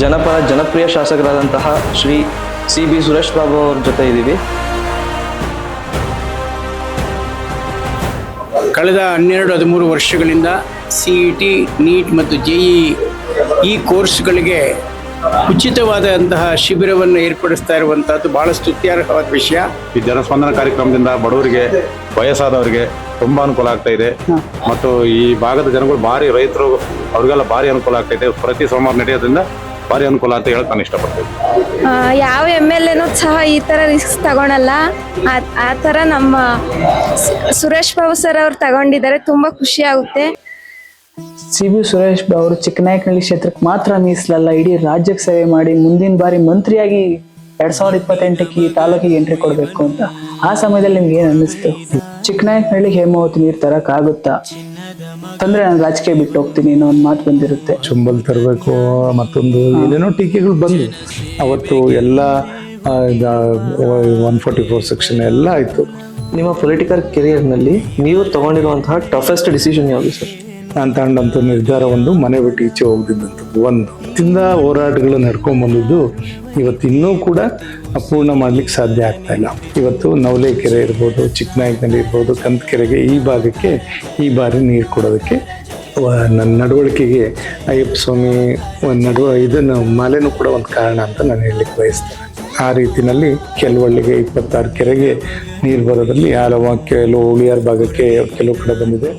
ಜನಪ್ರಿಯ ಶಾಸಕರಾದಂತಹ ಶ್ರೀ CB ಸುರೇಶ್ ಬಾಬು ಅವ್ರ ಜೊತೆ ಇದ್ದೀವಿ. ಕಳೆದ 12-13 ವರ್ಷಗಳಿಂದ CET, NEET ಮತ್ತು JEE ಈ ಕೋರ್ಸ್ಗಳಿಗೆ ಉಚಿತವಾದಂತಹ ಶಿಬಿರವನ್ನು ಏರ್ಪಡಿಸ್ತಾ ಇರುವಂತಹದ್ದು ಬಹಳ ಸ್ತುತ್ಯಾರ್ಹವಾದ ವಿಷಯ. ಈ ಜನಸ್ಪಂದನ ಕಾರ್ಯಕ್ರಮದಿಂದ ಬಡವರಿಗೆ, ವಯಸ್ಸಾದವರಿಗೆ ತುಂಬಾ ಅನುಕೂಲ ಆಗ್ತಾ ಇದೆ ಮತ್ತು ಈ ಭಾಗದ ಜನಗಳು ಭಾರಿ ರೈತರು ಅವ್ರಿಗೆಲ್ಲ ಭಾರಿ ಅನುಕೂಲ ಆಗ್ತಾ ಇದೆ. ಪ್ರತಿ ಸೋಮವಾರ ನಡೆಯೋದ್ರಿಂದ ಭಾರಿ ಅನುಕೂಲ ಅಂತ ಹೇಳಕ್ ನಾನು ಇಷ್ಟಪಡ್ತೇನೆ. ಯಾವ MLAನೂ ಸಹ ಈ ತರ ರಿಸ್ಕ್ ತಗೊಳಲ್ಲ. ಆ ತರ ನಮ್ಮ ಸುರೇಶ್ ಬಾಬು ಸರ್ ಅವ್ರು ತಗೊಂಡಿದ್ದಾರೆ. ತುಂಬಾ ಖುಷಿ ಆಗುತ್ತೆ. CB ಸುರೇಶ್ ಬಾಬು ಅವರು ಚಿಕ್ಕನಾಯಕನಹಳ್ಳಿ ಕ್ಷೇತ್ರಕ್ಕೆ ಮಾತ್ರ ಮೀಸಲಲ್ಲ, ಇಡೀ ರಾಜ್ಯಕ್ಕೆ ಸೇವೆ ಮಾಡಿ ಮುಂದಿನ ಬಾರಿ ಮಂತ್ರಿಯಾಗಿ 2028ಕ್ಕೆ ಈ ತಾಲೂಕಿಗೆ ಎಂಟ್ರಿ ಕೊಡ್ಬೇಕು ಅಂತ. ಆ ಸಮಯದಲ್ಲಿ ನಿಮ್ಗೆ ಏನ್ ಅನ್ನಿಸ್ತು? ಚಿಕ್ಕನಾಯಕನಹಳ್ಳಿ ಹೇಮಾವತಿ ನೀರ್ ತರಕ್ ಆಗುತ್ತಾ, ತಂದ್ರೆ ನಾನು ರಾಜಕೀಯ ಬಿಟ್ಟು ಹೋಗ್ತೀನಿ ಅನ್ನೋ ಒಂದು ಮಾತು ಬಂದಿರುತ್ತೆ. ಚುಂಬಲ್ ತರಬೇಕು, ಮತ್ತೊಂದು ಏನೇನೋ ಟೀಕೆಗಳು ಬಂದು ಅವತ್ತು ಎಲ್ಲ 144 ಸೆಕ್ಷನ್ ಎಲ್ಲ ಆಯ್ತು. ನಿಮ್ಮ ಪೊಲಿಟಿಕಲ್ ಕೆರಿಯರ್ನಲ್ಲಿ ನೀವು ತಗೊಂಡಿರುವಂತಹ ಟಫೆಸ್ಟ್ ಡಿಸಿಷನ್ ಯಾವುದು ಸರ್? ನಾನು ತಗೊಂಡಂಥ ನಿರ್ಧಾರ ಒಂದು, ಮನೆ ಬಿಟ್ಟು ಈಚೆ ಹೋಗ್ದಿದ್ದಂಥದ್ದು ಒಂದು. ಇಂದ ಹೋರಾಟಗಳು ನಡ್ಕೊಂಡ್ ಬಂದಿದ್ದು ಇವತ್ತು ಇನ್ನೂ ಕೂಡ ಅಪೂರ್ಣ ಮಾಡ್ಲಿಕ್ಕೆ ಸಾಧ್ಯ ಆಗ್ತಾ ಇಲ್ಲ. ಇವತ್ತು ನವಲೆ ಕೆರೆ ಇರ್ಬೋದು, ಚಿಕ್ಕನಾಯಕನಹಳ್ಳಿ ಇರ್ಬೋದು, ಕಂತಕೆರೆಗೆ ಈ ಭಾಗಕ್ಕೆ ಈ ಬಾರಿ ನೀರು ಕೊಡೋದಕ್ಕೆ ನನ್ನ ನಡವಳಿಕೆಗೆ ಅಯ್ಯಪ್ಪ ಸ್ವಾಮಿ ಇದನ್ನು ಮಾಲೆನೂ ಕೂಡ ಒಂದು ಕಾರಣ ಅಂತ ನಾನು ಹೇಳಲಿಕ್ಕೆ ಬಯಸ್ತೇನೆ. ಆ ರೀತಿಯಲ್ಲಿ ಕೆಲವಳ್ಳಿಗೆ 26 ಕೆರೆಗೆ ನೀರು ಬರೋದ್ರಲ್ಲಿ ಕೆಲವು ಉಳಿಯಾರ ಭಾಗಕ್ಕೆ ಕೆಲವು ಕಡೆ ಬಂದಿದೆ.